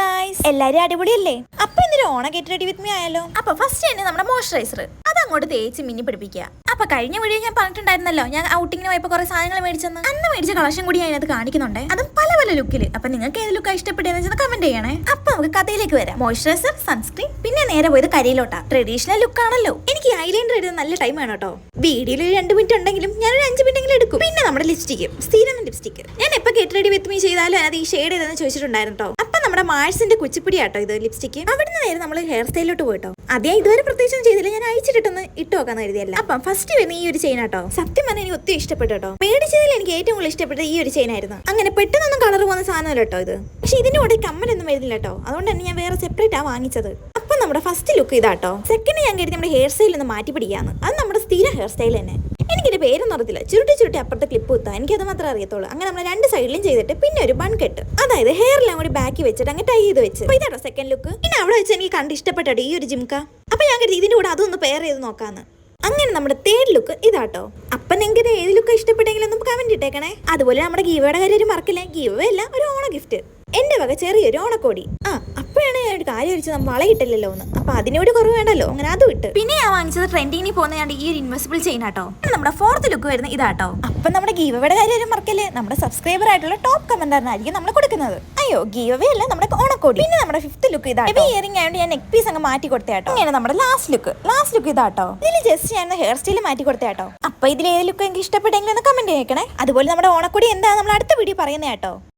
Guys, എല്ലാരും അടിപൊളിയല്ലേ? അപ്പൊ ഇന്നൊരു Onam get ready with me ആയാലോ? അപ്പൊ ഫസ്റ്റ് തന്നെ നമ്മുടെ മോയ്സ്ചറൈസർ അത് അങ്ങോട്ട് തേച്ച് മിന്നി പിടിപ്പിക്കുക. അപ്പൊ കഴിഞ്ഞ വീഡിയോ ഞാൻ പറഞ്ഞിട്ടുണ്ടായിരുന്നല്ലോ, ഞാൻ ഔട്ടിങ്ങിന് പോയപ്പോ കുറെ സാധനങ്ങൾ മേടിച്ചെന്ന്. അന്ന് മേടിച്ച കളക്ഷൻ കൂടി അതിനകത്ത് കാണിക്കുന്നുണ്ട്, അതും പല പല ലുക്കില്. അപ്പൊ നിങ്ങൾക്ക് ഏത് ലുക്കാ ഇഷ്ടപ്പെട്ടതെന്ന് വെച്ചാൽ കമന്റ് ചെയ്യണേ. അപ്പൊ നമുക്ക് കഥയിലേക്ക് വരാം. മോയ്സ്ചറൈസർ, സൺസ്ക്രീൻ, പിന്നെ നേരെ പോയത് കരിയിലോട്ടാ. ട്രഡീഷണൽ ലുക്ക് ആണല്ലോ. എനിക്ക് ഐലൈനർ എഴുതാൻ നല്ല ടൈം ആണ് കേട്ടോ. വീഡിയോയിൽ ഒരു 2 മിനിറ്റ് ഉണ്ടെങ്കിലും ഞാനൊരു 5 മിനിറ്റ് എടുക്കും. പിന്നെ നമ്മുടെ ലിപ്സ്റ്റിക്, സ്ഥിരം ലിപ്സ്റ്റിക്. ഞാൻ എപ്പൊ ഗെറ്റ് റെഡി വിത്ത് മീ ചെയ്താലും അത് ഈ ഷെയ്ഡ് ഏതെന്ന് ചോദിച്ചിട്ടുണ്ടായിരുന്നു കേട്ടോ. അപ്പൊ നമ്മുടെ മാഴ്സിന്റെ കുച്ചിപ്പിടി ആട്ടോ ഇത് ലിപ്സ്റ്റിക്. അവിടുന്ന് നേരെ നമ്മൾ ഹെയർ സ്റ്റൈലിലോട്ട് പോയിട്ടോ. അതേ ഇതുവരെ പ്രത്യേകിച്ചും ചെയ്തില്ല, ഞാൻ അയച്ചിട്ടൊന്ന് ഇട്ട് നോക്കാന്ന് കരുതിയല്ല. അപ്പം ഫസ്റ്റ് വരുന്ന ഈ ഒരു ചെയിൻ ആട്ടോ. സത്യം പറഞ്ഞാൽ എനിക്ക് ഒത്തിരി ഇഷ്ടപ്പെട്ടു കേട്ടോ. മേടിച്ചതിൽ എനിക്ക് ഏറ്റവും കൂടുതൽ ഇഷ്ടപ്പെട്ടത് ഈ ഒരു ചെയിൻ ആയിരുന്നു. അങ്ങനെ പെട്ടെന്നൊന്നും കളർ പോകുന്ന സാധനമല്ല കേട്ടോ ഇത്. പക്ഷെ ഇതിന്റെ കൂടെ കമ്മലൊന്നും വരുന്നില്ല കേട്ടോ. അതുകൊണ്ട് തന്നെ ഞാൻ വേറെ സെപ്പറേറ്റ് ആ വാങ്ങിച്ചത്. അപ്പൊ നമ്മുടെ ഫസ്റ്റ് ലുക്ക് ഇതാട്ടോ. സെക്കൻഡ് ഞാൻ കരുതി നമ്മുടെ ഹെയർ സ്റ്റൈൽ ഒന്ന് മാറ്റി പിടിക്കാന്ന്. അത് നമ്മുടെ സ്ഥിര ഹെയർ സ്റ്റൈൽ തന്നെ. എനിക്കിന്റെ പേരൊന്നും അറിയത്തില്ല. ചുരുട്ടി അപ്പുറത്തെ ക്ലിപ്പ് കുത്താം, എനിക്കത് മാത്രമേ അറിയത്തുള്ളൂ. അങ്ങനെ നമ്മൾ 2 സൈഡിലും ചെയ്തിട്ട് പിന്നെ ഒരു ബൺ കെട്ട്, അതായത് ഹെയറിലും കൂടി ബാക്കി വെച്ചിട്ട് അങ്ങനെ ടൈ ചെയ്ത് വെച്ച്. അപ്പൊ ഇതാട്ടോ സെക്കൻഡ് ലുക്ക്. പിന്നെ അവിടെ വെച്ച് എനിക്ക് കണ്ട് ഇഷ്ടപ്പെട്ടോ ഈ ഒരു ജിംക. അപ്പൊ ഞാൻ കരുതി ഇതിന്റെ കൂടെ അതൊന്ന് പെയർ ചെയ്ത് നോക്കാന്ന്. അങ്ങനെ നമ്മുടെ തേർഡ് ലുക്ക് ഇതാട്ടോ. അപ്പൊ നിങ്ങൾക്ക് ഏത് ലുക്ക് ഇഷ്ടപ്പെട്ടെങ്കിലും ഒന്ന് കമന്റ് ഇട്ടേക്കണേ. അതുപോലെ നമ്മുടെ ഗീവയുടെ കാര്യം ഒരു മറക്കില്ല. ഗീവ അല്ല, ഒരു ഓണ ഗിഫ്റ്റ്, എന്റെ വക ചെറിയൊരു ഓണക്കോടി. അപ്പോഴാണ് ഞാൻ ഒരു കാര്യം വെച്ച് നമ്മൾ വളയിട്ടില്ലല്ലോ എന്ന്. അപ്പൊ അതിനോട് കുറവ് വേണ്ടല്ലോ, അങ്ങനെ അതും ഇട്ട്. പിന്നെ ഞാൻ വാങ്ങിച്ചത് ട്രെൻഡിങ്ങിന് പോകുന്ന ഈ ഒരു ഇൻവെസിബിൾ ചെയിൻ ആട്ടോ. നമ്മുടെ ഫോർത്ത് ലുക്ക് വരുന്നത് ഇതാട്ടോ. അപ്പൊ നമ്മുടെ ഗീവയുടെ കാര്യം മറക്കല്ലേ, നമ്മുടെ സബ്സ്ക്രൈബർ ആയിട്ടുള്ള ടോപ്പ് കമന്ററിനായിരിക്കും നമ്മൾ കൊടുക്കുന്നത്. അയ്യോ, ഗീവേ അല്ല, നമ്മുടെ ഓണക്കോടി. പിന്നെ നമ്മുടെ ഫിഫ്ത്ത് ലുക്ക് ഇതാട്ടോ. ഇയറിംഗ് ആയതുകൊണ്ട് ഞാൻ നെക്ക് പീസ് അങ്ങ് മാറ്റി കൊടുത്തേട്ടോ. ഇങ്ങനെ നമ്മുടെ ലാസ്റ്റ് ലുക്ക് ഇതാട്ടോ. ഇതിൽ ജസ്റ്റ് ഞാൻ ഹെയർ സ്റ്റൈൽ മാറ്റി കൊടുത്തേട്ടോ. അപ്പൊ ഇതിൽ ഏത് ലുക്ക് എനിക്ക് ഇഷ്ടപ്പെട്ടെങ്കിലും ഒന്ന് കമന്റ് ചെയ്യണേ. അതുപോലെ നമ്മുടെ ഓണക്കോടി എന്താ നമ്മൾ അടുത്ത വീഡിയോ പറയുന്നേട്ടോ.